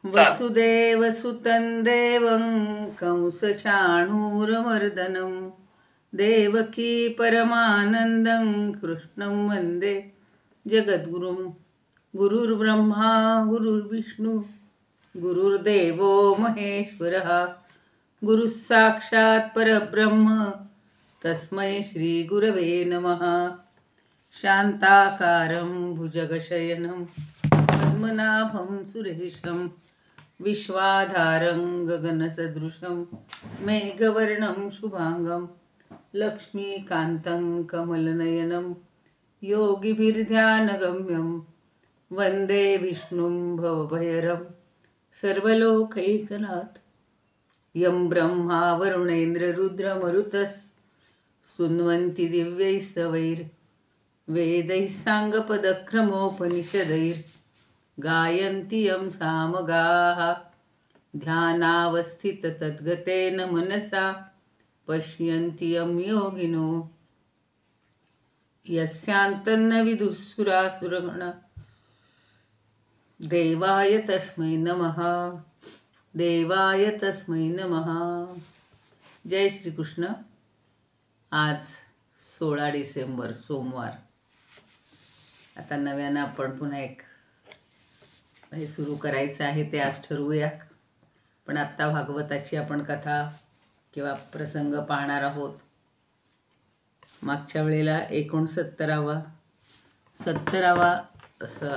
वसुदेवसुतं देवं कंसचाणूरमर्दनं देवकी परमानन्दं कृष्णं वन्दे जगद्गुरुं। गुरुर्ब्रह्मा गुरुर्विष्णु गुरुर्देवो महेश्वरः गुरुः साक्षात् परब्रह्म तस्मै श्रीगुरवे नमः। शान्ताकारं भुजगशयनं पद्मनाभं सुरेशं विश्वाधारं गगनसदृशं मेघवर्णं शुभांगं लक्ष्मीकान्तं कमलनयनं योगिभिर्ध्यानगम्यं वन्दे विष्णुं भवभयहरं सर्वलोकैकनाथ। यं ब्रह्मा वरुणेन्द्ररुद्रमरुतस्तुन्वन्ति दिव्यैस्तवैर्वेदैः साङ्गपदक्रमोपनिषदैर्गायन्ति यं सामगाः। ध्यानावस्थिततद्गतेन मनसा पश्यन्ति यं योगिनो यस्यान्तन्न विदुःसुरासुरगणा। देवाय तस्मै नमः, देवाय तस्मै नमः। जय श्री कृष्ण। आज 16 डिसेंबर सोमवार। आता नव्यानं आपण पुन्हा एक हे सुरू करायचं आहे, ते आज ठरवूया. पण आत्ता भागवताची आपण कथा किंवा प्रसंग पाहणार आहोत. मागच्या वेळेला 69वा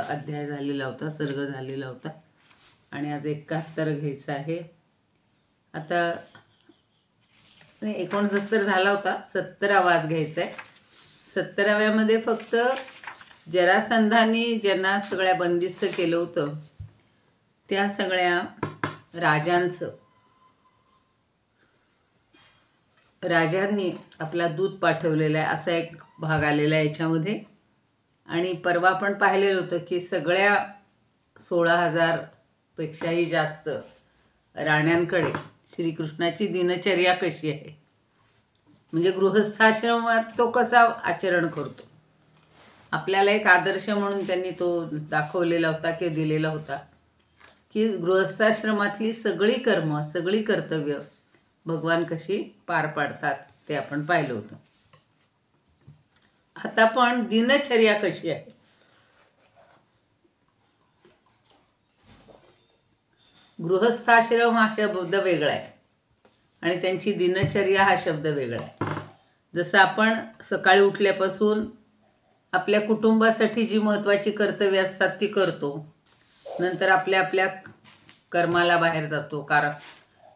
अध्याय झालेला होता, सर्ग झालेला होता, आणि आज 71 घ्यायचं आहे. आता 69 झाला होता, 70वा आज घ्यायचा आहे. 70व्यामध्ये फक्त जरासंधानी ज्यांना सगळ्या बंदिस्त केलं होतं त्या सगळ्या राजांनी आपला दूत पाठवलेला आहे असा एक भाग आलेला आहे याच्यामध्ये. आणि परवा आपण पाहिलेलं होतं की सगळ्या 16,000 पेक्षाही जास्त राण्यांकडे श्रीकृष्णाची दिनचर्या कशी आहे, म्हणजे गृहस्थाश्रमात तो कसा आचरण करतो, आपल्याला एक आदर्श म्हणून त्यांनी तो दाखवलेला होता किंवा दिलेला होता की गृहस्थाश्रमातली सगळी कर्म, सगळी कर्तव्य भगवान कशी पार पाडतात ते आपण पाहिलं होतं. आता पण दिनचर्या कशी आहे, गृहस्थाश्रम हा शब्द वेगळा आहे आणि त्यांची दिनचर्या हा शब्द वेगळा आहे. जसं आपण सकाळी उठल्यापासून आपल्या कुटुंबासाठी जी महत्त्वाची कर्तव्य असतात ती करतो, नंतर आपल्या आपल्या कर्माला बाहेर जातो,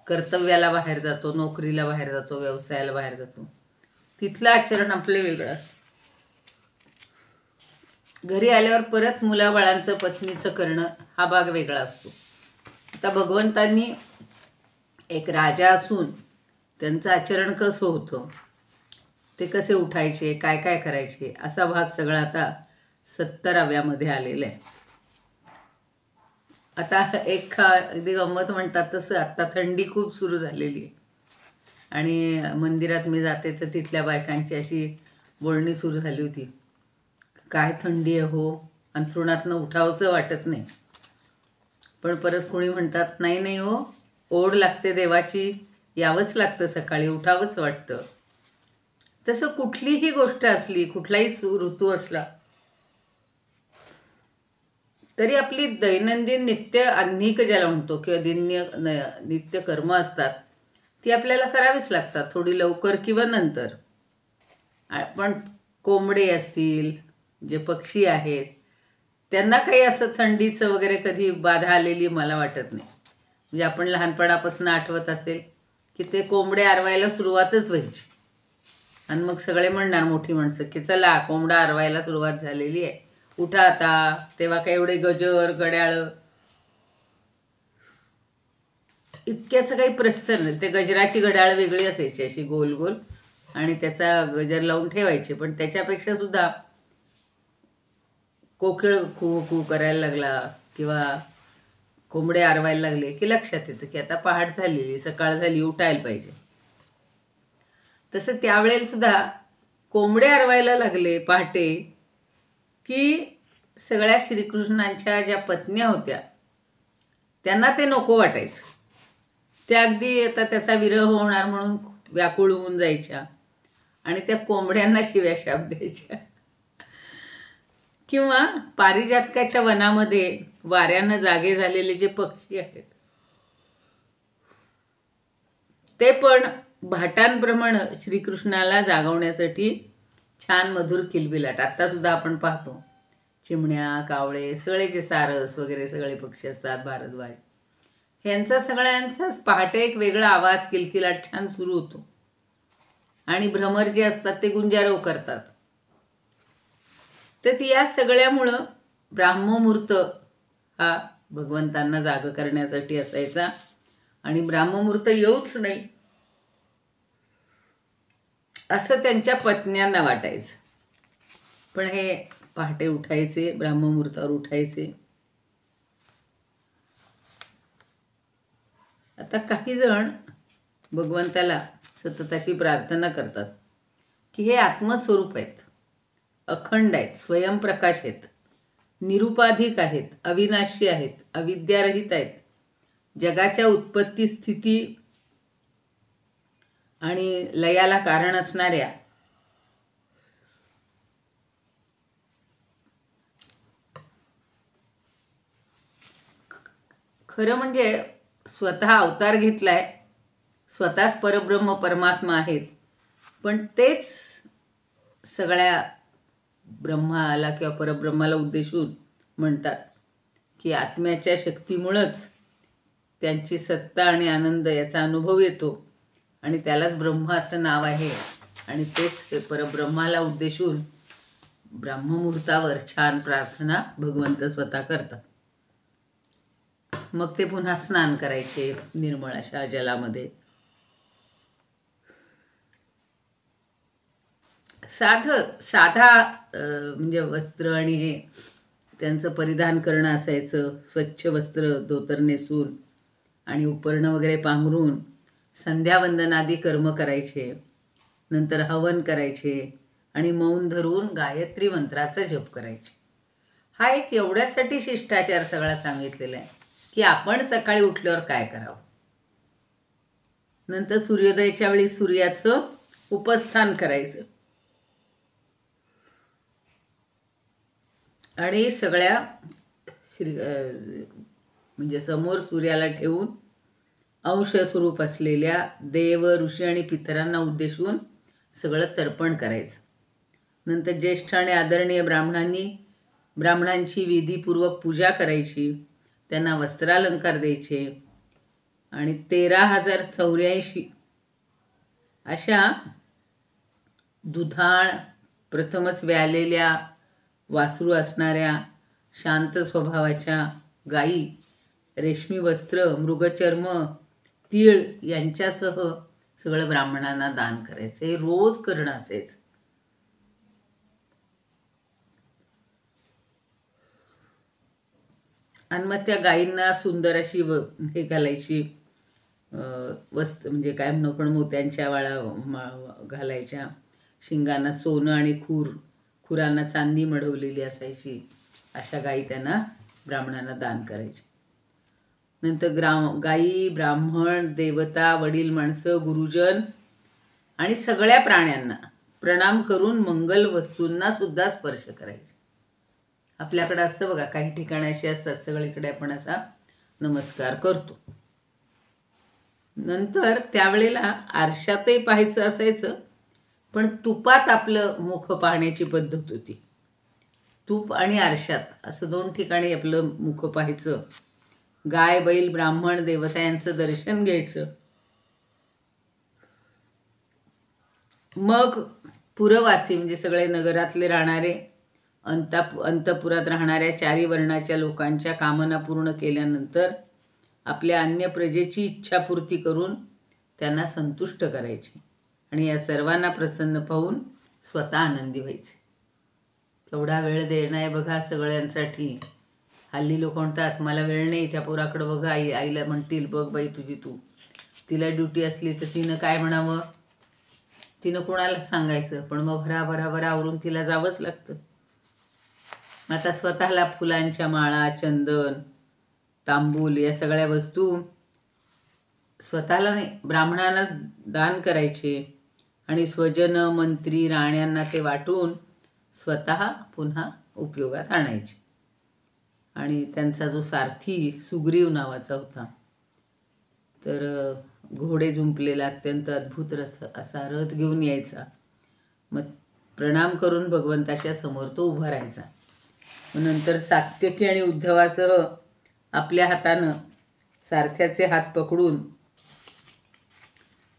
कर्तव्याला बाहेर जातो, नोकरीला बाहेर जातो, व्यवसायाला बाहेर जातो, तिथलं आचरण आपलं वेगळं असतं. घरी आल्यावर परत मुलाबाळांचं, पत्नीचं करणं हा भाग वेगळा असतो. आता भगवंतांनी एक राजा असून त्यांचं आचरण कसं होतं, ते कसे उठायचे, काय काय करायचे, असा भाग सगळा आता 70व्यामध्ये आलेला आहे. आता एक अगदी गंमत म्हणतात तसं आत्ता थंडी खूप सुरू झालेली आहे आणि मंदिरात मी जाते तर तिथल्या बायकांची अशी बोलणी सुरू झाली होती, काय थंडी आहे हो, अंथरुणातनं उठावंसं वाटत नाही. पण परत कोणी म्हणतात नाही नाही हो, ओढ लागते देवाची, यावंच लागतं, सकाळी उठावंच वाटतं. तसं कुठलीही गोष्ट असली, कुठलाही ऋतू असला तरी आपली दैनंदिन नित्य आन्निक ज्याला म्हणतो किंवा नित्य कर्म असतात ती आपल्याला करावीच लागतात, थोडी लवकर किंवा नंतर. पण कोंबडे असतील, जे पक्षी आहेत, त्यांना काही असं थंडीचं वगैरे कधी बाधा आलेली मला वाटत नाही. म्हणजे आपण लहानपणापासून आठवत असेल की ते कोंबडे आरवायला सुरुवातच व्हायची आणि मग सगळे म्हणणार, मोठी माणसं, की चला कोंबडा आरवायला सुरुवात झालेली आहे, उठा आता. तेव्हा काय एवढे गजर, घड्याळ इतक्याचं काही प्रस्तर नाही. ते गजराची घड्याळ वेगळी असायची, अशी गोल गोल, आणि त्याचा गजर लावून ठेवायचे. पण त्याच्यापेक्षा सुद्धा कोकिळ खू खू करायला लागला किंवा कोंबडे आरवायला लागले की लक्षात येतं की आता पहाट झालेली, सकाळ झाली, उठायला पाहिजे. तसं त्यावेळेला सुद्धा कोंबडे आरवायला लागले पहाटे की सगळ्या श्रीकृष्णांच्या ज्या पत्न्या होत्या त्यांना ते नको वाटायचं. ते अगदी आता त्याचा विरह होणार म्हणून व्याकुळ होऊन जायच्या आणि त्या कोंबड्यांना शिव्या शाप द्यायच्या. किंवा पारिजातकाच्या वनामध्ये वाऱ्यानं जागे झालेले जे पक्षी आहेत ते पण भाटांप्रमाणे श्रीकृष्णाला जागवण्यासाठी छान मधुर किलबिलाट. आत्तासुद्धा आपण पाहतो चिमण्या, कावळे, सगळे जे सारस वगैरे सगळे पक्षी असतात, भारद्वाज, ह्यांचा सगळ्यांचाच पहाटे एक वेगळा आवाज, किलकिलाट छान सुरू होतो आणि भ्रमर जे असतात ते गुंजारव करतात. तर या सगळ्यामुळं ब्राह्ममुहूर्त हा भगवंतांना जाग करण्यासाठी असायचा आणि ब्राह्ममुहूर्त येऊच नाही असं त्यांच्या पत्न्यांना वाटायचं. पण हे पहाटे उठायचे, ब्राह्ममुहूर्तावर उठायचे. आता काही जण भगवंताला सतत अशी प्रार्थना करतात की हे आत्मस्वरूप आहेत, अखंड आहेत, स्वयंप्रकाश आहेत, निरुपाधिक आहेत, अविनाशी आहेत, अविद्यारहित आहेत, जगाच्या उत्पत्ती, स्थिती आणि लयाला कारण असणाऱ्या खरं म्हणजे स्वतः अवतार घेतलाय, स्वतःच परब्रह्म परमात्मा आहेत. पण तेच सगळ्या ब्रह्माला किंवा परब्रह्माला उद्देशून म्हणतात की आत्म्याच्या शक्तीमुळंच त्यांची सत्ता आणि आनंद याचा अनुभव येतो आणि त्यालाच ब्रह्म असं नाव आहे. आणि तेच परब्रह्माला उद्देशून ब्राह्ममुहूर्तावर छान प्रार्थना भगवंत स्वतः करतात. मग ते पुन्हा स्नान करायचे निर्मळ अशा जलामध्ये. साधा म्हणजे वस्त्र आणि हे त्यांचं परिधान करणं असायचं. स्वच्छ वस्त्र, धोतर नेसून आणि उपरणं वगैरे पांघरून संध्यावंदनादी कर्म करायचे. नंतर हवन करायचे आणि मौन धरून गायत्री मंत्राचा जप करायचे. हा एक एवढ्यासाठी शिष्टाचार सगळा सांगितलेला आहे की आपण सकाळी उठल्यावर काय करावं. नंतर सूर्योदयाच्या वेळी सूर्याचं उपस्थान करायचं आणि सगळ्या म्हणजे समोर सूर्याला ठेवून अंश स्वरूप असलेल्या देव, ऋषी आणि पितरांना उद्देशून सगळं तर्पण करायचं. नंतर ज्येष्ठ आणि आदरणीय ब्राह्मणांची विधीपूर्वक पूजा करायची, त्यांना वस्त्रालंकार द्यायचे आणि 13,084 अशा दुधाळ, प्रथमच व्यालेल्या वासरू असणाऱ्या शांत स्वभावाच्या गायी, रेशमी वस्त्र, मृगचर्म, तीळ यांच्यासह सगळं ब्राह्मणांना दान करायचं. हे रोज करणं असायचं. आणि मग त्या गायींना सुंदर अशी हे घालायची वस्त्र, म्हणजे काय म्हणू पण मोत्यांच्या वाळा घालायच्या, शिंगांना सोनं आणि खुरांना चांदी मढवलेली असायची. अशा गायी त्यांना ब्राह्मणांना दान करायच्या. नंतर गायी, ब्राह्मण, देवता, वडील माणसं, गुरुजन आणि सगळ्या प्राण्यांना प्रणाम करून मंगल वस्तूंना सुद्धा स्पर्श करायचे. आपल्याकडे असतं बघा, काही ठिकाणी अशी असतात, सगळीकडे आपण असा नमस्कार करतो. नंतर त्यावेळेला आरशातही पाहायचं असायचं, पण तुपात आपलं मुख पाहण्याची पद्धत होती. तूप आणि आरशात असं 2 ठिकाणी आपलं मुख पाहायचं. गाय, बैल, ब्राह्मण, देवता यांचं दर्शन घ्यायचं. मग पुरवासी म्हणजे सगळे नगरातले राहणारे, अंतपुरात राहणाऱ्या 4 वर्णाच्या लोकांच्या कामना पूर्ण केल्यानंतर आपल्या अन्य प्रजेची इच्छापूर्ती करून त्यांना संतुष्ट करायचे आणि या सर्वांना प्रसन्न पाहून स्वतः आनंदी व्हायचे. केवढा वेळ देणं आहे बघा सगळ्यांसाठी. हल्ली लोक म्हणतात मला वेळ नाही, त्या पोराकडं बघा, आईला म्हणतील बघ बाई तुझी तू. तिला ड्युटी असली तर तिनं काय म्हणावं, तिनं कोणाला सांगायचं, पण मग भराभरा आवरून तिला जावंच लागतं. आता स्वतःला फुलांच्या माळा, चंदन तांबूल या सगळ्या वस्तू स्वतःला नाही, ब्राह्मणांनाच दान करायचे आणि स्वजन मंत्री राण्यांना ते वाटून स्वतः पुन्हा उपयोगात आणायचे. आणि त्यांचा जो सारथी सुग्रीव नावाचा होता, तर घोडे जुंपलेला अत्यंत अद्भुत असा रथ घेऊन यायचा. मग प्रणाम करून भगवंताच्या समोर तो उभा राहायचा. मग नंतर सात्यकी आणि उद्धवासह आपल्या हातानं सारथ्याचे हात पकडून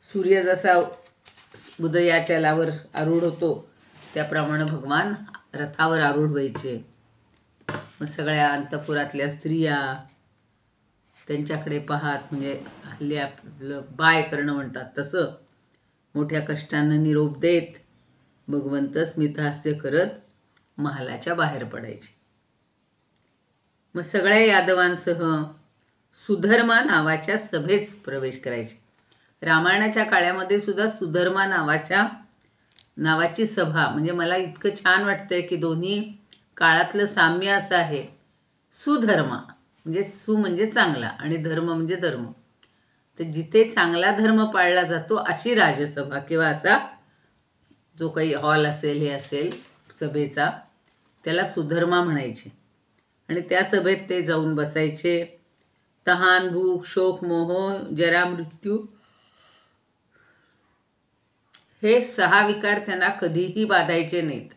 सूर्य जसा उदयाच्या लावर आरूढ होतो त्याप्रमाणे भगवान रथावर आरूढ व्हायचे. मग सगळ्या अंतपुरातल्या स्त्रिया त्यांच्याकडे पाहत, म्हणजे हल्ली आपलं बाय करणं म्हणतात तसं, मोठ्या कष्टानं निरोप देत भगवंत स्मितहास्य करत महालाच्या बाहेर पडायचे. मग सगळ्या यादवांसह सुधर्मा नावाच्या सभेत प्रवेश करायचे. रामायणाच्या काळामध्ये सुद्धा सुधर्मा नावाची सभा, म्हणजे मला इतकं छान वाटतंय की दोन्ही काळातलं साम्य असं आहे. सुधर्मा म्हणजे सु म्हणजे चांगला आणि धर्म म्हणजे धर्म. तर जिथे चांगला धर्म पाळला जातो अशी राजसभा किंवा असा जो काही हॉल असेल हे असेल सभेचा, त्याला सुधर्मा म्हणायचे. आणि त्या सभेत ते जाऊन बसायचे. तहान, भूक, शोक, मोह, जरा, मृत्यू हे 6 विकार त्यांना कधीही बाधायचे नाहीत.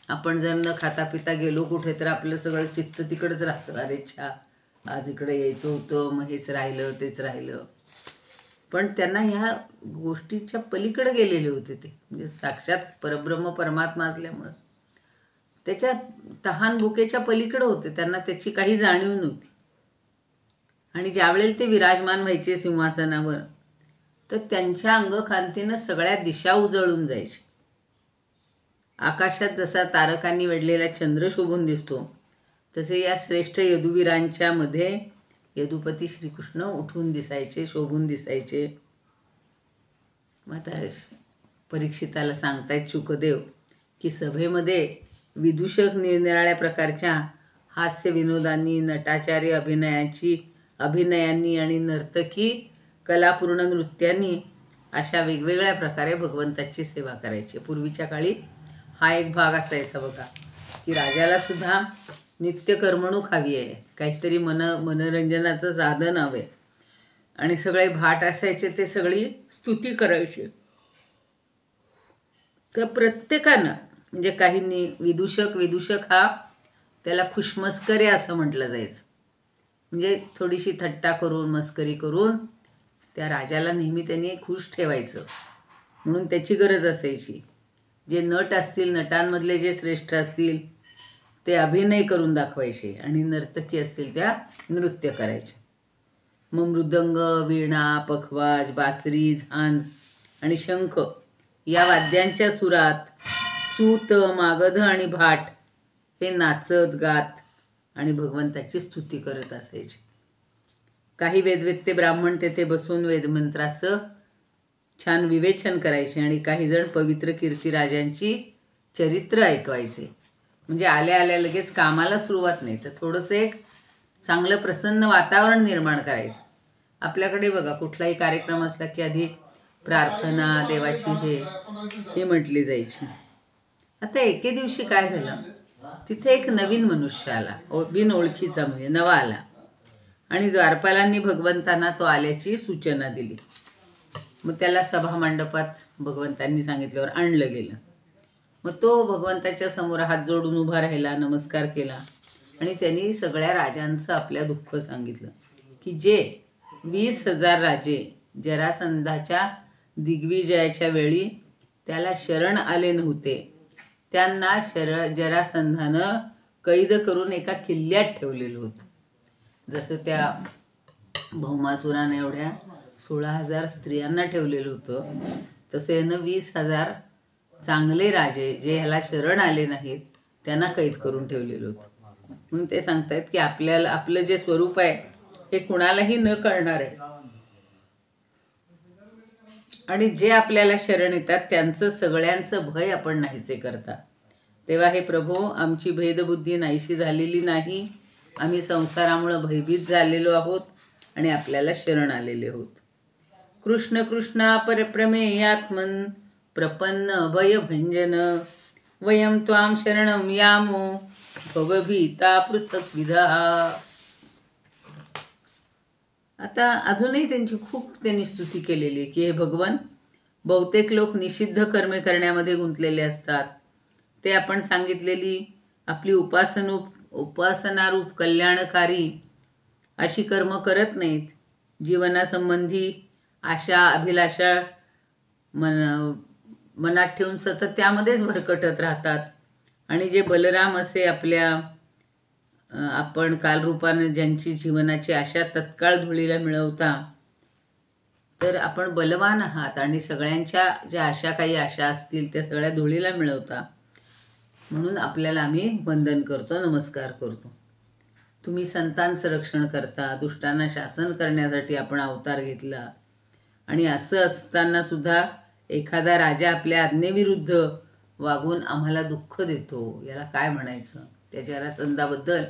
आपण जर न खाता पिता गेलो कुठे तर आपलं सगळं चित्त तिकडंच राहतं. अरे छा, आज इकडे यायचं होतं, मग हेच राहिलं तेच राहिलं. पण त्यांना ह्या गोष्टीच्या पलीकडे गेलेले होते ते, म्हणजे साक्षात परब्रह्म परमात्मा असल्यामुळं त्याच्या तहान भुकेच्या पलीकडे होते. त्यांना त्याची काही जाणीव नव्हती. आणि ज्यावेळेला ते विराजमान व्हायचे सिंहासनावर तर त्यांच्या अंगकांतीनं सगळ्या दिशा उजळून जायच्या. आकाशात जसा तारकांनी वेढलेला चंद्र शोभून दिसतो तसे या श्रेष्ठ यदुवीरांच्या मध्ये यदुपती श्रीकृष्ण उठून दिसायचे, शोभून दिसायचे. मग आता परीक्षिताला सांगतायत शुकदेव की सभेमध्ये विदूषक निरनिराळ्या प्रकारच्या हास्य विनोदांनी, नटाचार्य अभिनयांनी आणि नर्तकी कलापूर्ण नृत्यांनी अशा वेगवेगळ्या प्रकारे भगवंताची सेवा करायची. पूर्वीच्या काळी हा एक भाग असायचा बघा, की राजाला सुद्धा नित्य करमणूक हवी आहे, काहीतरी मनोरंजनाचं साधन हवे. आणि सगळे भाट असायचे, ते सगळी स्तुती करायची. तर प्रत्येकानं, म्हणजे काहींनी विदूषक हा त्याला खुशमस्करी असं म्हटलं जायचं. म्हणजे थोडीशी थट्टा करून मस्करी करून त्या राजाला नेहमी त्यांनी खुश ठेवायचं म्हणून त्याची गरज असायची. जे नट असतील, नटांमधले जे श्रेष्ठ असतील ते अभिनय करून दाखवायचे आणि नर्तकी असतील त्या नृत्य करायचे. मग मृदंग, वीणा, पखवाज, बासरी, झांज आणि शंख या वाद्यांच्या सुरात सूत, मागध आणि भाट हे नाचत गात आणि भगवंताची स्तुती करत असायचे. काही वेदवेत्ते ब्राह्मण तेथे बसून वेदमंत्राचं छान विवेचन करायचे आणि काही जण पवित्र कीर्तिराजांची चरित्र ऐकवायचे. म्हणजे आल्या आल्या लगेच कामाला सुरुवात नाही, तर थोडंसं एक चांगलं प्रसन्न वातावरण निर्माण करायचं. आपल्याकडे बघा कुठलाही कार्यक्रम असला की आधी प्रार्थना, देवाची हे म्हटली जायची. आता एके दिवशी काय झालं, तिथे एक नवीन मनुष्य आला, बिनओळखीचा, म्हणजे नवा आला. आणि द्वारपालांनी भगवंतांना तो आल्याची सूचना दिली. मग त्याला सभामंडपात भगवंतांनी सांगितल्यावर आणलं गेलं. मग तो भगवंताच्या समोर हात जोडून उभा राहिला, नमस्कार केला आणि त्यांनी सगळ्या राजांचं आपल्या दुःख सांगितलं की जे 20,000 राजे जरासंधाच्या दिग्विजयाच्या वेळी त्याला शरण आले नव्हते, त्यांना जरासंधानं कैद करून एका किल्ल्यात ठेवलेलं होतं. जसं त्या भौमासुराने एवढ्या 16,000 स्त्रियांना ठेवलेलं होतं, तसं यानं 20,000 चांगले राजे जे ह्याला शरण आले नाहीत त्यांना कैद करून ठेवलेलं होतं. म्हणून ते सांगतायत की आपलं जे स्वरूप आहे हे कुणालाही न कळणार आहे आणि जे आपल्याला शरण येतात त्यांचं सगळ्यांचं भय आपण नाहीसे करता. तेव्हा हे प्रभो, आमची भेदबुद्धी नाहीशी झालेली नाही, आम्ही संसारामुळं भयभीत झालेलो आहोत आणि आपल्याला शरण आलेले आहोत. कृष्ण कृष्णा परप्रमेयात्मन प्रपन्न भयभंजन वयं त्वां शरणं यामो भवभीता पृथक्विधा. आता अजूनही त्यांनी स्तुती केलेली की हे भगवान, बहुतेक लोक निषिद्ध कर्मे करण्यामध्ये गुंतलेले असतात. ते आपण सांगितलेली आपली उपासनारूप कल्याणकारी अशी कर्म करत नाहीत. जीवनासंबंधी आशा अभिलाषा मनात ठेवून सतत त्यामध्येच भरकटत राहतात. आणि जे बलराम असे आपण कालरूपाने ज्यांची जीवनाची आशा तत्काळ धुळीला मिळवता, तर आपण बलवान आहात आणि सगळ्यांच्या ज्या काही आशा असतील त्या सगळ्या धुळीला मिळवता. म्हणून आपल्याला आम्ही वंदन करतो, नमस्कार करतो. तुम्ही संतांचं रक्षण करता, दुष्टांना शासन करण्यासाठी आपण अवतार घेतला. आणि असं असताना सुद्धा एखादा राजा आपल्या आज्ञेविरुद्ध वागून आम्हाला दुःख देतो, याला काय म्हणायचं? त्या जरासंधाबद्दल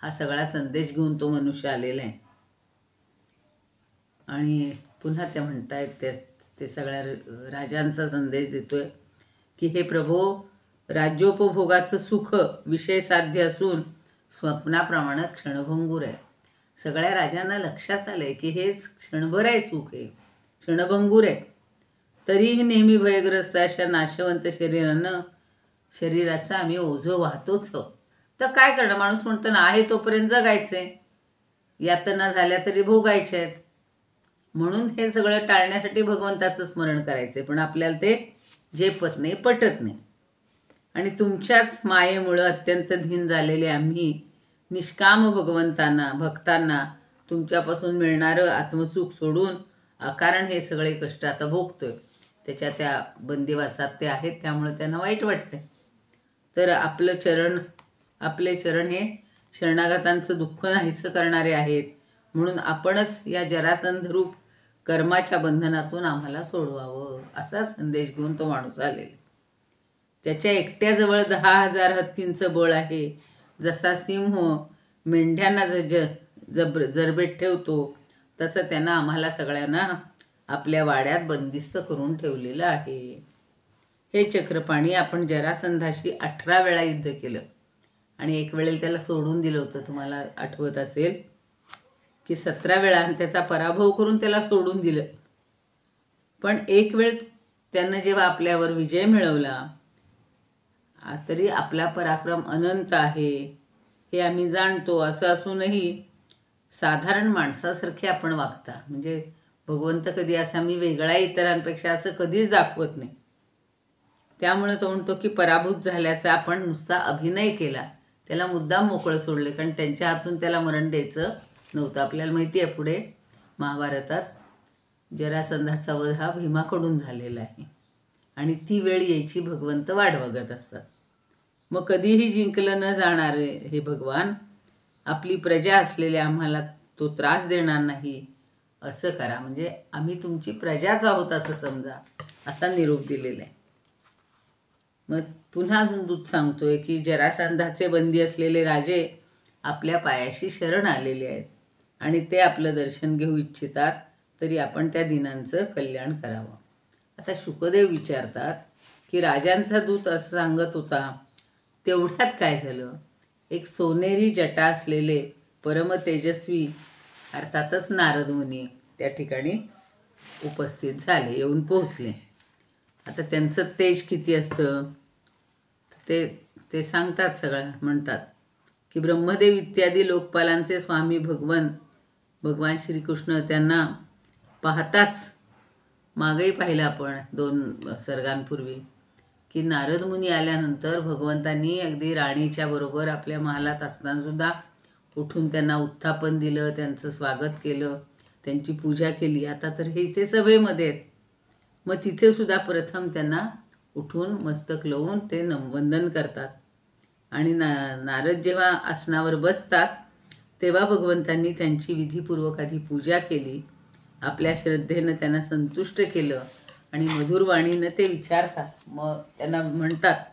हा सगळा संदेश घेऊन तो मनुष्य आलेला आहे. आणि पुन्हा त्या म्हणतायत ते सगळ्या राजांचा संदेश देतोय की हे प्रभो, राज्योपभोगाचं सुख विषय साध्य असून स्वप्नाप्रमाणे क्षणभंगूर आहे. सगळ्या राजांना लक्षात आलं आहे की हेच क्षणभर आहे, सुख आहे, क्षणभंगूर आहे. तरीही नेहमी भयग्रस्त अशा नाशवंत शरीराचं आम्ही ओझं वाहतोच आहोत. तर काय करणार? माणूस म्हणतो ना, आहे तोपर्यंत जगायचं आहे, यातना झाल्या तरी भोगायच्या आहेत. म्हणून हे सगळं टाळण्यासाठी भगवंताचं स्मरण करायचं आहे. पण आपल्याला ते झेपत नाही, पटत नाही. आणि तुमच्याच मायेमुळं अत्यंत धीन झालेले आम्ही निष्काम भक्तांना तुमच्यापासून मिळणारं आत्मसुख सोडून अकारण हे सगळे कष्ट आता भोगतोय. त्या बंदिवासात ते आहेत, त्यामुळे त्यांना वाईट वाटते. तर आपले चरण हे शरणागतांचं दुःख नाहीसं करणारे आहेत. म्हणून आपणच या जरासंधरूप कर्माच्या बंधनातून आम्हाला सोडवावं, असा संदेश घेऊन तो माणूस आलेला. त्याच्या एकट्याजवळ 10,000 हत्तींचं बळ आहे. जसा सिंह मेंढ्यांना जरबेट ठेवतो, तसं त्यानं आम्हाला सगळ्यांना आपल्या वाड्यात बंदिस्त करून ठेवलेलं आहे. हे चक्रपाणी, आपण जरासंधाशी 18 वेळा युद्ध केलं आणि एक वेळेला त्याला सोडून दिलं होतं. तुम्हाला आठवत असेल की 17 वेळा आणि त्याचा पराभव करून त्याला सोडून दिलं. पण एक वेळ त्यानं जेव्हा आपल्यावर विजय मिळवला, तरी आपला पराक्रम अनंत आहे हे आम्ही जाणतो. असं असूनही साधारण माणसासारखे आपण वागता. म्हणजे भगवंत कधी असा मी वेगळा इतरांपेक्षा असं कधीच दाखवत नाही. त्यामुळे तो म्हणतो की पराभूत झाल्याचा आपण नुसता अभिनय केला, त्याला मुद्दाम मोकळं सोडले, कारण त्यांच्या हातून त्याला मरण द्यायचं नव्हतं. आपल्याला माहिती आहे पुढे महाभारतात जरासंधाचा वध हा भीमाकडून झालेला आहे आणि ती वेळ यायची भगवंत वाट बघत असतात. मग कधीही जिंकलं न जाणारे हे भगवान, आपली प्रजा असलेले आम्हाला तो त्रास देणार नाही असं करा. म्हणजे आम्ही तुमची प्रजाच आहोत असं समजा, असा निरोप दिलेला आहे. मग पुन्हा अजून दूत सांगतोय की जरासंधाचे बंदी असलेले राजे आपल्या पायाशी शरण आलेले आहेत आणि ते आपलं दर्शन घेऊ इच्छितात, तरी आपण त्या दिनांचं कल्याण करावं. आता शुकदेव विचारतात की राजांचा दूत असं सांगत होता, तेवढ्यात काय झालं? एक सोनेरी जटा असलेले परम तेजस्वी अर्थातच नारद मुनी त्या ठिकाणी उपस्थित झाले, येऊन पोहोचले. आता त्यांचं तेज किती असतं ते सांगतात. सगळं म्हणतात की ब्रह्मदेव इत्यादी लोकपालांचे स्वामी भगवान श्रीकृष्ण त्यांना पाहताच, मागेही पाहिलं आपण 2 सर्गांपूर्वी, की नारद मुनी आल्यानंतर भगवंतांनी अगदी राणीच्या बरोबर आपल्या महालात असतानासुद्धा उठून त्यांना उत्थापन दिलं, त्यांचं स्वागत केलं, त्यांची पूजा केली. आता तर हे इथे सभेमध्ये आहेत, मग तिथेसुद्धा प्रथम त्यांना उठून मस्तक लावून ते वंदन करतात. आणि नारद जेव्हा आसनावर बसतात तेव्हा भगवंतांनी त्यांची विधिपूर्वक आधी पूजा केली, आपल्या श्रद्धेनं त्यांना संतुष्ट केलं आणि मधुरवाणीनं ते विचारतात. मग त्यांना म्हणतात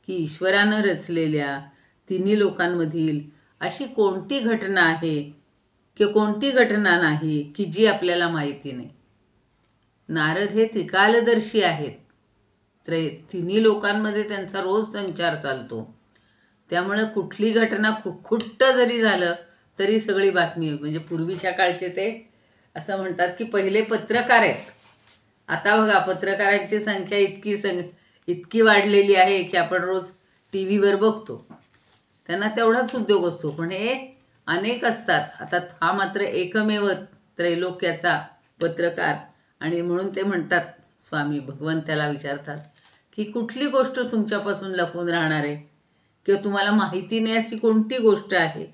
की ईश्वरानं रचलेल्या 3 लोकांमधील अशी कोणती घटना आहे की कोणती घटना नाही की जी आपल्याला माहिती नाही. नारद हे त्रिकालदर्शी आहेत. तिन्ही लोकांमध्ये त्यांचा रोज संचार चालतो. त्यामुळे कुठली घटना खुट्ट जरी झालं तरी सगळी बातमी. म्हणजे पूर्वीच्या काळचे ते असं म्हणतात की पहिले पत्रकार आहेत. आता बघा पत्रकारांची संख्या इतकी वाढलेली आहे की आपण रोज टी व्हीवर बघतो. त्यांना तेवढाच उद्योग असतो. पण हे अनेक असतात. आता हा मात्र एकमेव त्रैलोक्याचा पत्रकार. आणि म्हणून ते म्हणतात, स्वामी भगवंत त्याला विचारतात की कुठली गोष्ट तुमच्यापासून लपून राहणार आहे किंवा तुम्हाला माहिती नाही अशी कोणती गोष्ट आहे.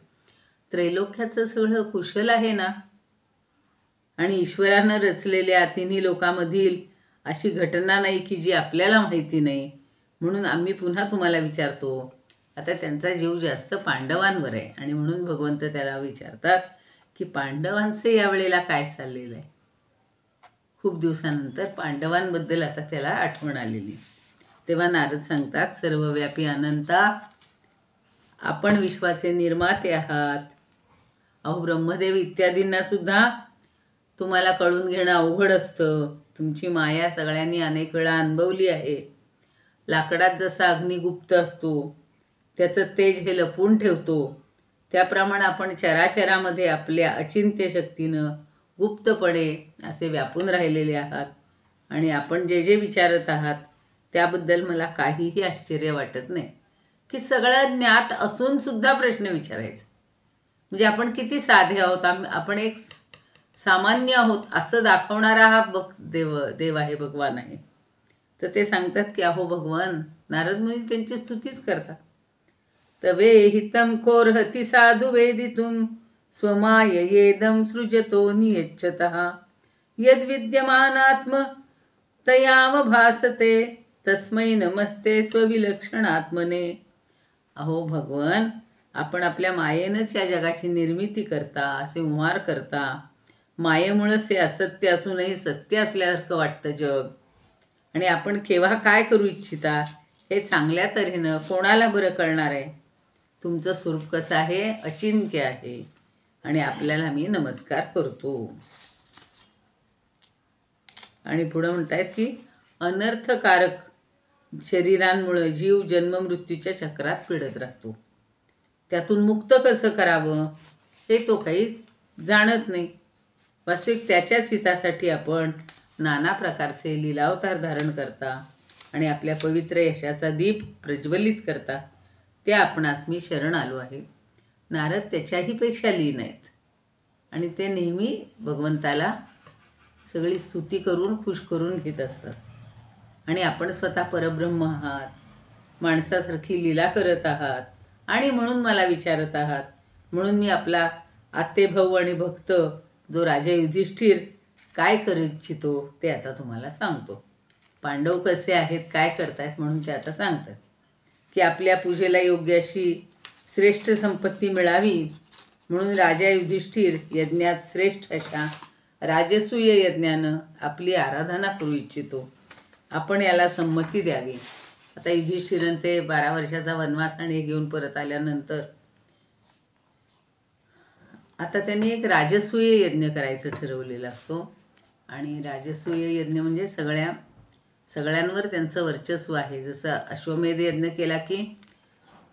त्रैलोक्याचं सगळं कुशल आहे ना. आणि ईश्वरानं रचलेल्या तिन्ही लोकांमधील अशी घटना नाही की जी आपल्याला माहिती नाही. म्हणून आम्ही पुन्हा तुम्हाला विचारतो. आता त्यांचा जीव जास्त पांडवांवर आहे आणि म्हणून भगवंत त्याला विचारतात की पांडवांचं यावेळेला काय चाललेलं आहे. खूप दिवसानंतर पांडवांबद्दल आता त्याला आठवण आलेली. तेव्हा नारद सांगतात, सर्वव्यापी अनंता, आपण विश्वाचे निर्माते आहात. अहो ब्रह्मदेव इत्यादींना सुद्धा तुम्हाला कळून घेणं अवघड असतं. तुमची माया सगळ्यांनी अनेक वेळा अनुभवली आहे. लाकडात जसा अग्नी गुप्त असतो, त्याचं तेज हे लपवून ठेवतो, त्याप्रमाणे आपण चराचरामध्ये आपल्या अचिंत्य शक्तीनं गुप्तपणे असे व्यापून राहिलेले आहात. आणि आपण जे जे विचारत आहात त्याबद्दल मला काहीही आश्चर्य वाटत नाही की सगळं ज्ञात असूनसुद्धा प्रश्न विचारायचा. म्हणजे आपण किती साधे आहोत. आपण एक सामान्य आहोत असं दाखवणारा हा देव आहे, भगवान आहे. तर ते सांगतात की अहो भगवान, नारद मुनी त्यांची स्तुतीच करतात. तवे हितम कोर्हति साधु वेदितुम स्वमाययेदं सृजतो नियच्छतः यद्विद्यमानात्म तयाम भासते तस्मै नमस्ते स्वविलक्षणात्मने. अहो भगवान, आपण आपल्या मायेनंच या जगाची निर्मिती करता, संहार करता. मायेमुळंच हे असत्य असूनही सत्य असल्यासारखं वाटतं जग. आणि आपण केव्हा काय करू इच्छिता हे चांगल्या तऱ्हेनं कोणाला बरं कळणार आहे. तुमचं स्वरूप कसं आहे, अचिंत्य आहे. आणि आपल्याला मी नमस्कार करतो. आणि पुढं म्हणतायत की अनर्थकारक शरीरांमुळे जीव जन्ममृत्यूच्या चक्रात पिडत राहतो. त्यातून मुक्त कसं करावं हे तो काही जाणत नाही. वास्तविक त्याच्याच हितासाठी आपण नाना प्रकारचे लीलावतार धारण करता आणि आपल्या पवित्र यशाचा दीप प्रज्वलित करता. ते आपणास मी शरण आलो आहे. नारद त्याच्याही पेक्षा लीन आहेत आणि ते नेहमी भगवंताला सगळी स्तुती करून खुश करून घेत असतात. आणि आपण स्वतः परब्रह्म आहात, माणसासारखी लीला करत आहात आणि म्हणून मला विचारत आहात. म्हणून मी आपला आत्तेभाऊ आणि भक्त जो राजा युधिष्ठिर काय करू इच्छितो ते आता तुम्हाला सांगतो. पांडव कसे आहेत, काय करतायत म्हणून ते आता सांगतात की आपल्या पूजेला योग्य अशी श्रेष्ठ संपत्ती मिळावी म्हणून राजा युधिष्ठिर यज्ञात श्रेष्ठ अशा राजसूय यज्ञानं आपली आराधना करू इच्छितो. आपण याला संमती द्यावी. आता युधिष्ठिरन ते 12 वर्षाचा वनवास आणि घेऊन परत आल्यानंतर आता त्यांनी एक राजसूय यज्ञ करायचं ठरवलेलं असतो. आणि राजसूय यज्ञ म्हणजे सगळ्यांवर त्यांचं वर्चस्व आहे. जसं अश्वमेध यज्ञ केला की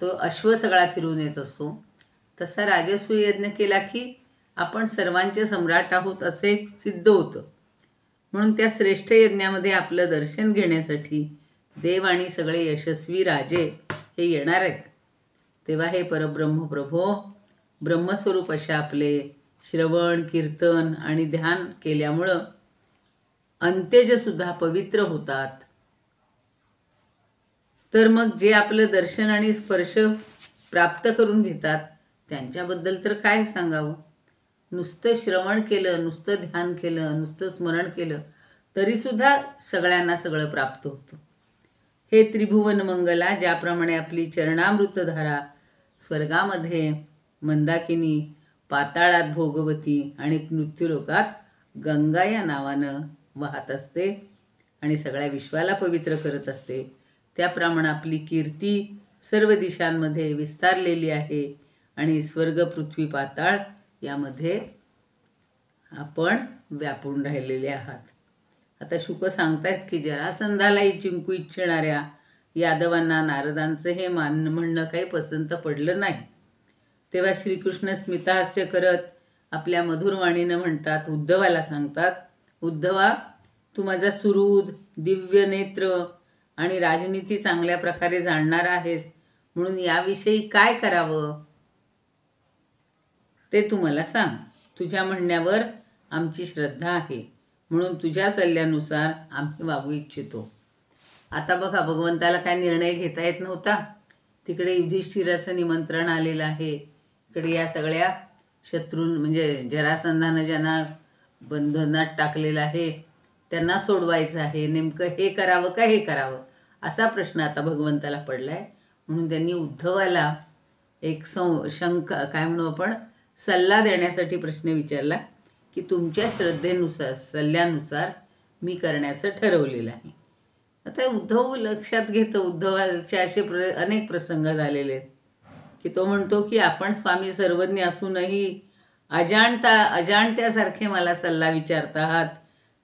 तो अश्व सगळा फिरून येत असतो, तसा राजसूय यज्ञ केला की आपण सर्वांचे सम्राट आहोत असे सिद्ध होतं. म्हणून त्या श्रेष्ठ यज्ञामध्ये आपलं दर्शन घेण्यासाठी देव आणि सगळे यशस्वी राजे हे येणार आहेत. तेव्हा हे परब्रह्म प्रभो, ब्रह्मस्वरूप असे आपले श्रवण, कीर्तन आणि ध्यान केल्यामुळं अंत्यजसुद्धा पवित्र होतात. तर मग जे आपलं दर्शन आणि स्पर्श प्राप्त करून घेतात त्यांच्याबद्दल तर काय सांगावं. नुसतं श्रवण केलं, नुसतं ध्यान केलं, नुसतं स्मरण केलं तरीसुद्धा सगळ्यांना सगळं प्राप्त होतं. हे त्रिभुवन मंगला, ज्याप्रमाणे आपली चरणामृतधारा स्वर्गामध्ये मंदाकिनी, पाताळात भोगवती आणि मृत्यूलोकात गंगा या नावानं वाहत असते आणि सगळ्या विश्वाला पवित्र करत असते, त्याप्रमाणे आपली कीर्ती सर्व दिशांमध्ये विस्तारलेली आहे आणि स्वर्ग पृथ्वी पाताळ यामध्ये आपण व्यापून राहिलेले आहात. आता शुक सांगतायत की जरासंधालाही जिंकू इच्छिणाऱ्या यादवांना नारदांचं हे म्हणणं काही पसंत पडलं नाही. तेव्हा श्रीकृष्ण स्मितहास्य करत आपल्या मधुरवाणीनं म्हणतात, उद्धवाला सांगतात, उद्धवा, तू माझा सुहृद, दिव्य नेत्र आणि राजनीती चांगल्या प्रकारे जाणणार आहेस, म्हणून याविषयी काय करावं ते तू मला सांग. तुझ्या म्हणण्यावर आमची श्रद्धा आहे, म्हणून तुझ्या सल्ल्यानुसार आम्ही वागू इच्छितो. आता बघा, भगवंताला काय निर्णय घेता येत नव्हता. तिकडे युधिष्ठिराचं निमंत्रण आलेलं आहे. इकडे या सगळ्या शत्रूं म्हणजे जरासंधानं ज्यांना बंधनात टाकलेलं आहे त्यांना सोडवायचं आहे. नेमकं हे करावं का हे करावं असा प्रश्न आता भगवंताला पडला आहे. म्हणून त्यांनी उद्धवाला एक शंका काय म्हणू आपण सल्ला देण्यासाठी प्रश्न विचारला की तुमच्या श्रद्धेनुसार सल्ल्यानुसार मी करण्याचं ठरवलेलं आहे. आता उद्धव लक्षात घेतो, उद्धवाचे असे अनेक प्रसंग झालेले आहेत की तो म्हणतो की आपण स्वामी सर्वज्ञ असूनही अजाणत्यासारखे मला सल्ला विचारता आहात.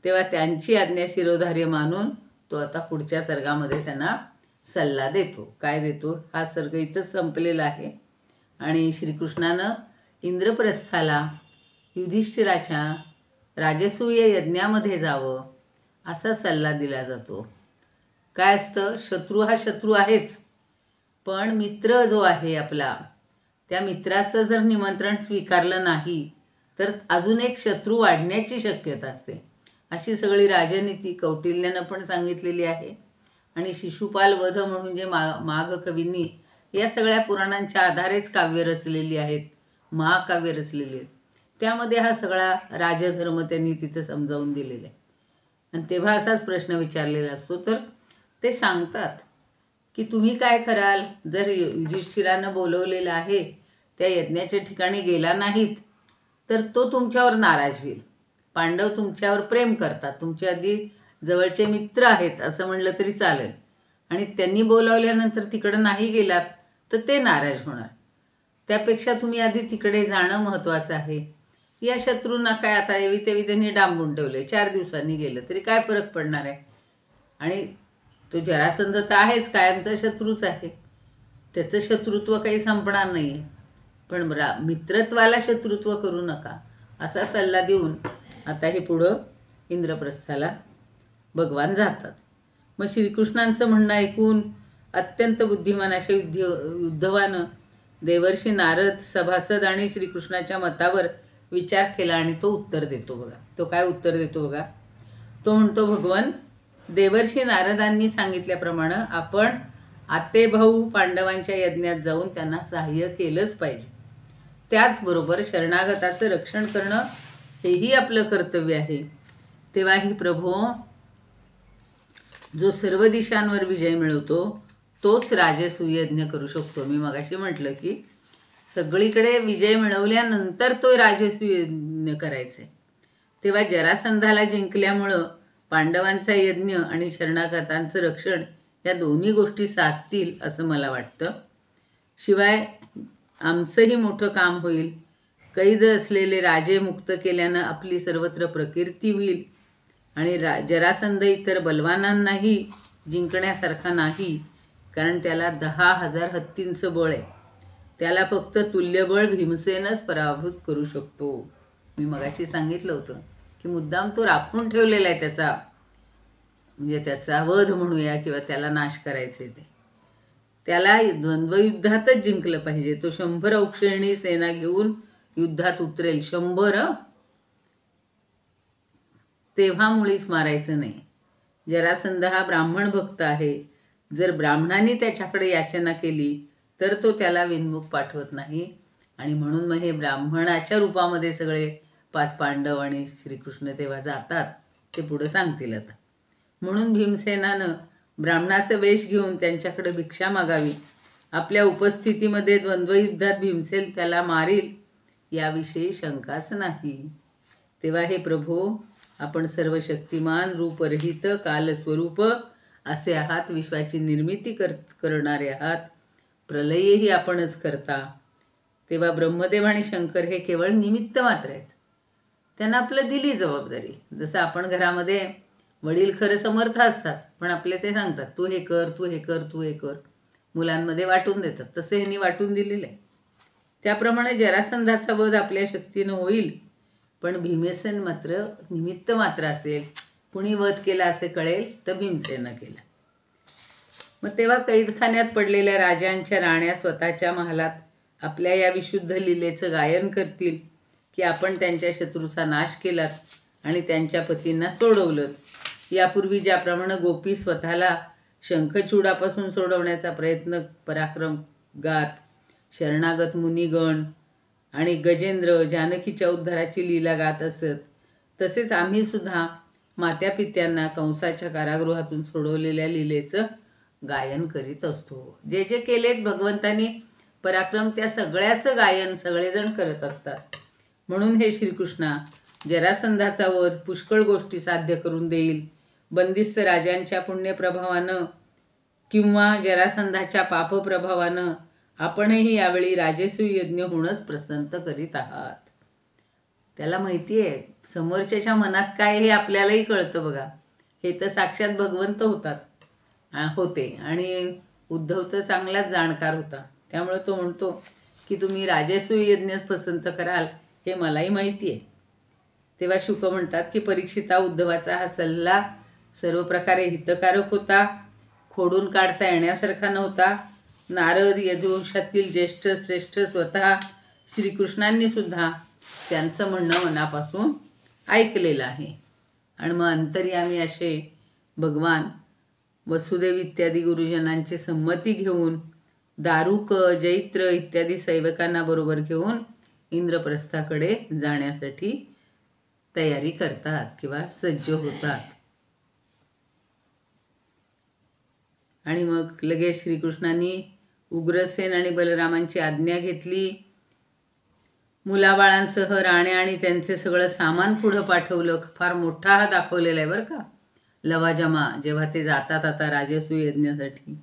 तेव्हा त्यांची आज्ञा शिरोधार्य मानून तो आता पुढच्या सर्गामध्ये त्यांना सल्ला देतो. काय देतो हा सर्ग इथंच संपलेला आहे. आणि श्रीकृष्णानं इंद्रप्रस्थाला युधिष्ठिराच्या राजसूय यज्ञामध्ये जावं असा सल्ला दिला जातो. काय असतं, शत्रू हा शत्रू आहेच, पण मित्र जो आहे आपला, त्या मित्राचं जर निमंत्रण स्वीकारलं नाही तर अजून एक शत्रू वाढण्याची शक्यता असते. अशी सगळी राजनीती कौटिल्यानं पण सांगितलेली आहे. आणि शिशुपाल वध म्हणून जे माघ कवींनी या सगळ्या पुराणांच्या आधारेच काव्य रचलेली आहेत, महाकाव्य रचलेली आहेत, त्यामध्ये हा सगळा राजधर्म त्यांनी तिथं समजावून दिलेला आहे. आणि तेव्हा असाच प्रश्न विचारलेला असतो तर ते सांगतात की तुम्ही काय कराल जर युधिष्ठिरानं बोलवलेलं आहे त्या यज्ञाच्या ठिकाणी गेला नाहीत तर तो तुमच्यावर नाराज होईल. पांडव तुमच्यावर प्रेम करतात, तुमचे अगदी जवळचे मित्र आहेत असं म्हणलं तरी चालेल, आणि त्यांनी बोलावल्यानंतर तिकडं नाही गेलात तर ते नाराज होणार. त्यापेक्षा तुम्ही आधी तिकडे जाणं महत्त्वाचं आहे. या शत्रूंना काय आता एवी तेवी त्यांनी डांबून ठेवले, 4 दिवसांनी गेलं तरी काय फरक पडणार आहे. आणि तो जरासंध तर आहेच, कायमचा शत्रूच आहे, त्याचं शत्रुत्व काही संपणार नाही आहे. पण मित्रत्वाला शत्रुत्व करू नका असा सल्ला देऊन आता हे पुढं इंद्रप्रस्थाला भगवान जातात. मग श्रीकृष्णांचं म्हणणं ऐकून अत्यंत बुद्धिमान अशा उद्धवानं देवर्षी नारद, सभासद आणि श्रीकृष्णाच्या मतावर विचार केला आणि तो उत्तर देतो बघा. तो काय उत्तर देतो बघा. तो म्हणतो, भगवान, देवर्षी नारदांनी सांगितल्याप्रमाणे आपण आतेभाऊ पांडवांच्या यज्ञात जाऊन त्यांना सहाय्य केलंच पाहिजे. त्याचबरोबर शरणागताचं रक्षण करणं हेही आपलं कर्तव्य आहे. तेव्हा ही प्रभो, जो सर्व दिशांवर विजय मिळवतो तोच राजसूयज्ञ करू शकतो. मी मगाशी म्हटलं की सगळीकडे विजय मिळवल्यानंतर तो राजसूयज्ञ करायचे. तेव्हा जरासंधाला जिंकल्यामुळं पांडवांचा यज्ञ आणि शरणागतांचं रक्षण या दोन्ही गोष्टी साधतील असं मला वाटतं. शिवाय आमचंही मोठं काम होईल. कैद असलेले राजे मुक्त केल्यानं आपली सर्वत्र प्रकीर्ती होईल. आणि जरासंध इतर बलवानांनाही जिंकण्यासारखा नाही, कारण त्याला 10,000 हत्तींचं बळ आहे. त्याला फक्त तुल्यबळ भीमसेनच पराभूत करू शकतो. मी मगाशी सांगितलं होतं की मुद्दाम तो राखून ठेवलेला आहे त्याचा, म्हणजे त्याचा वध म्हणूया किंवा त्याला नाश करायचे. त्याला द्वंद्वयुद्धातच जिंकलं पाहिजे. तो 100 औक्षणी सेना घेऊन युद्धात उतरेल, 100, तेव्हा मुळीच मारायचं नाही. जरासंध हा ब्राह्मण भक्त आहे. जर ब्राह्मणांनी त्याच्याकडे याचना केली तर तो त्याला विनमुख पाठवत नाही. आणि म्हणून मग हे ब्राह्मणाच्या रूपामध्ये सगळे 5 पांडव आणि श्रीकृष्ण तेव्हा जातात, ते पुढं सांगतील आता. म्हणून भीमसेनानं ब्राह्मणाचं वेश घेऊन त्यांच्याकडे भिक्षा मागावी. आपल्या उपस्थितीमध्ये द्वंद्वयुद्धात भीमसेन त्याला मारील याविषयी शंकाच नाही. तेव्हा हे प्रभो, आपण सर्व शक्तिमान, रूपरहित, कालस्वरूप असे आहात. विश्वाची निर्मिती करणारे आहात. प्रलयही आपणच करता. तेव्हा ब्रह्मदेव आणि शंकर हे केवळ निमित्त मात्र आहेत. त्यांना आपलं दिली जबाबदारी. जसं आपण घरामध्ये वडील खरं समर्थ असतात, पण आपले ते सांगतात तू हे कर, तू हे कर, तू हे कर, मुलांमध्ये वाटून देतात. तसं ह्यांनी वाटून दिलेलं आहे. त्याप्रमाणे जरासंधाचा वध आपल्या शक्तीनं होईल, पण भीमसेन मात्र निमित्त मात्र असेल. कुणी वध केला असे कळेल तर भीमसेनं केला. मग तेव्हा कैदखान्यात पडलेल्या राजांच्या राण्या स्वतःच्या महालात आपल्या या विशुद्ध लीलेचं गायन करतील की आपण त्यांच्या शत्रूचा नाश केलात आणि त्यांच्या पतींना सोडवलं. यापूर्वी ज्याप्रमाणे गोपी स्वतःला शंखचूडापासून सोडवण्याचा प्रयत्न पराक्रम गात, शरणागत मुनिगण आणि गजेंद्र जानकीच्या उद्धाराची लीला गात असत, तसेच आम्हीसुद्धा मात्यापित्यांना कंसाच्या कारागृहातून सोडवलेल्या लीलेचं गायन करीत असतो. जे जे केलेत भगवंतांनी पराक्रम, त्या सगळ्याचं गायन सगळेजण करत असतात. म्हणून हे श्रीकृष्णा जरासंधाचा वध पुष्कळ गोष्टी साध्य करून देईल. बंदिस्त राजांच्या पुण्यप्रभावानं किंवा जरासंधाच्या पापप्रभावानं आपणही यावेळी राजसूय यज्ञ होणंच पसंत करीत आहात. त्याला माहिती आहे समोरच्याच्या मनात काय हे आपल्यालाही कळतं बघा. हे तर साक्षात भगवंत होते आणि उद्धव तर चांगलाच जाणकार होता. त्यामुळे तो म्हणतो की तुम्ही राजसूय यज्ञच पसंत कराल हे मलाही माहिती आहे. तेव्हा शुक म्हणतात की परीक्षिता, उद्धवाचा हा सल्ला सर्व प्रकारे हितकारक होता, खोडून काढता येण्यासारखा नव्हता. नारद, यदुवंशातील ज्येष्ठ श्रेष्ठ स्वतः श्रीकृष्णांनी सुद्धा त्यांचं म्हणणं मनापासून ऐकलेलं आहे. आणि मग अंतर्यामी असे भगवान वसुदेव इत्यादी गुरुजनांची संमती घेऊन दारुक, जैत्र इत्यादी सेवकांना बरोबर घेऊन इंद्रप्रस्थाकडे जाण्यासाठी तयारी करतात किंवा सज्ज होतात. आणि मग लगेच श्रीकृष्णांनी उग्रसेन आणि बलरामांची आज्ञा घेतली. मुलाबाळांसह राण्या आणि त्यांचे सगळं सामान पुढं पाठवलं. फार मोठा हा दाखवलेला आहे बरं का लवाजमा, जेव्हा ते जातात आता राजसूय यज्ञासाठी.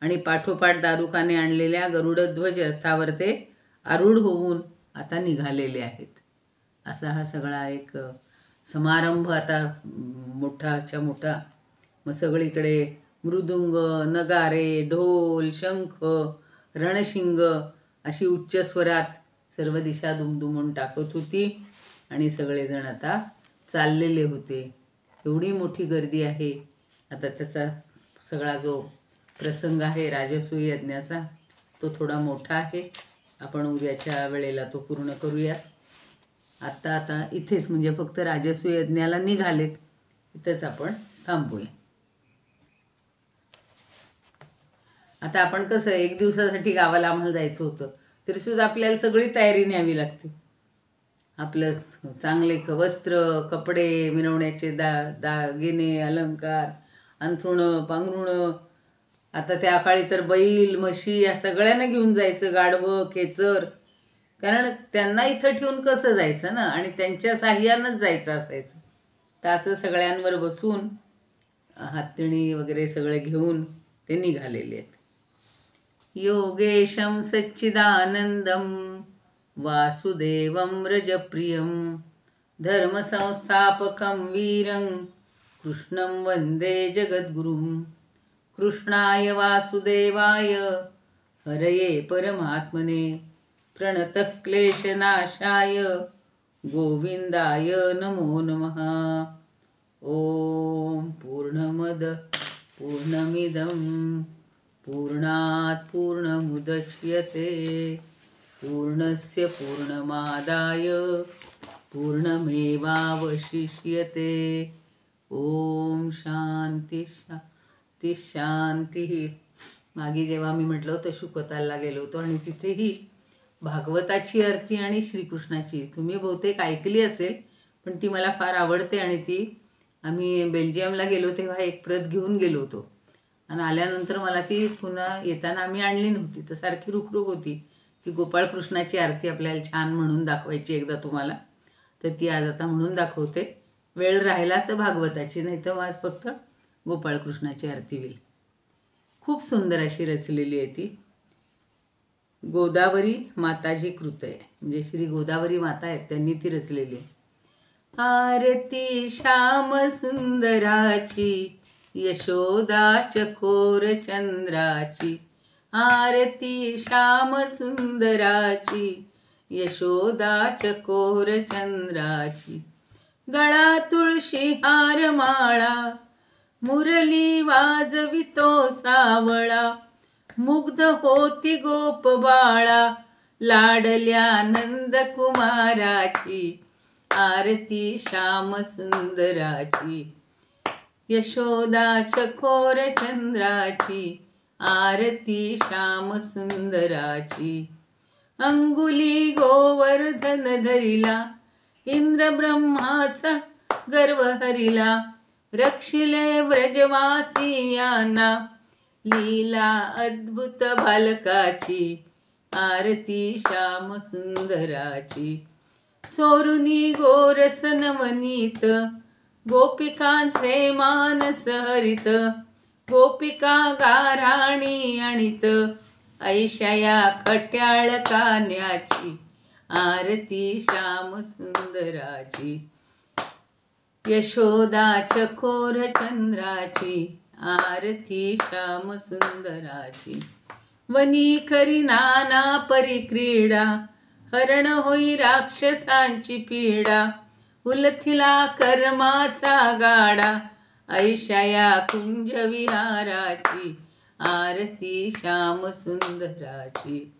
आणि पाठोपाठ दारुकाने आणलेल्या गरुडध्वज रथावर ते आरूढ होऊन आता निघालेले आहेत. असा हा सगळा एक समारंभ आता मोठाच्या मोठा. मग सगळीकडे मृदुंग, नगारे, ढोल, शंख, रणशिंग अशी उच्च स्वरात सर्व दिशा दुमदुमून टाकत होती आणि सगळेजण आता चाललेले होते. एवढी मोठी गर्दी आहे. आता त्याचा सगळा जो प्रसंग आहे राजसूय यज्ञाचा तो थोडा मोठा आहे. आपण उद्याच्या वेळेला तो पूर्ण करूया. आता इथेच म्हणजे फक्त राजसूय यज्ञाला निघालेत इथंच आपण थांबूया. आता आपण कसं एक दिवसासाठी गावाला आम्हाला जायचं होतं तरीसुद्धा आपल्याला सगळी तयारी न्यावी लागते. आपलं चांगले वस्त्र, कपडे, मिरवण्याचे दागिने, अलंकार, अंथरुणं, पांघरुणं. आता त्या काळी तर बैल, म्हशी या सगळ्यांना घेऊन जायचं, गाढवं, खेचर. कारण त्यांना इथं ठेवून कसं जायचं ना, आणि त्यांच्या साह्यानंच जायचं असायचं. तर असं सगळ्यांवर बसून हातणी वगैरे सगळे घेऊन ते निघालेले आहेत. योगेशं सच्चिदानंदं वासुदेवं रजप्रियं धर्मसंस्थापकं वीरं कृष्णं वन्दे जगद्गुरुं. कृष्णाय वासुदेवाय हरये परमात्मने प्रणतः क्लेशनाशाय गोविंदाय नमो नमः. ओम पूर्णमद पूर्णमिदं पूर्णात् पूर्णमुदच्यते पूर्णस्य पूर्णमादाय पूर्णमेवावशिष्यते. ओम शांती शांती शांती. मागे जेव्हा मी म्हटलं होतं शुकतालला गेलो होतो आणि तिथेही भागवताची आरती आणि श्रीकृष्णाची तुम्ही बहुतेक ऐकली असेल, पण ती मला फार आवडते. आणि ती आम्ही बेल्जियमला गेलो तेव्हा एक प्रत घेऊन गेलो होतो आणि आल्यानंतर मला ती पुन्हा येताना आम्ही आणली नव्हती. तर सारखी रुखरुख होती की गोपाळकृष्णाची आरती आपल्याला छान म्हणून दाखवायची एकदा तुम्हाला. तर ती आज आता म्हणून दाखवते. वेळ राहिला तर भागवताची, नाही तर आज फक्त गोपाळकृष्णाची आरती होईल. खूप सुंदर अशी रचलेली आहे ती. गोदावरी माताजी कृत आहे, म्हणजे श्री गोदावरी माता आहेत त्यांनी ती रचलेली आहे. आरती श्याम सुंदराची यशोदा चकोर चंद्राची, आरती श्याम सुंदराची यशोदा चकोर चंद्राची. गळा तुळशी हार माळा मुरली वाजवितो सावळा, मुग्ध होती गोप बाळा लाडल्या नंद कुमाराची. आरती श्याम सुंदराची यशोदा चकोर चंद्राची, आरती श्याम सुंदराची. अंगुली गोवर्धन धरिला इंद्र ब्रह्माचा गर्व हरिला, रक्षिले व्रजवासियांना लीला अद्भुत बालकाची. आरती श्याम सुंदराची. चोरुनी गोरस नवनीत गोपिकांचे मानस हरित, गोपिका गाराणी आणित ऐशया खट्याळ कान्याची. आरती श्याम सुंदराची यशोदा चकोर चंद्राची, आरती श्याम सुंदराची. वनी करी नाना परिक्रीडा, हरण होई राक्षसांची पीडा, उलथिला कर्माचा गाडा ऐशया कुंज विहाराची. आरती श्याम सुंदराची.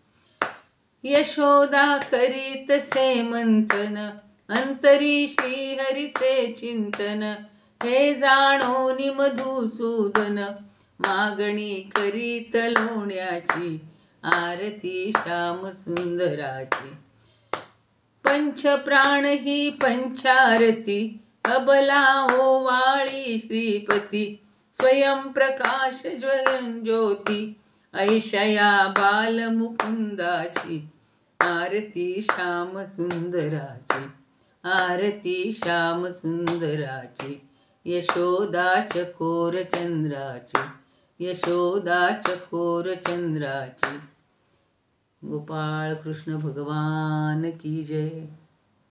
यशोदा करीत से मंथन, अंतरी श्रीहरीचे चिंतन, हे जाणोनी मधुसूदन मागणी करीत लोण्याची. आरती श्याम सुंदराची. पंचप्राण ही पंचारती, अबला ओवाळी श्रीपती, स्वयंप्रकाश ज्योती ऐशया बालमुकुंदाची. आरती श्याम सुंदराची. आरती श्याम सुंदराची यशोदा चकोर चंद्राची, यशोदा चकोर चंद्राची. गोपाळ कृष्ण भगवान की जय.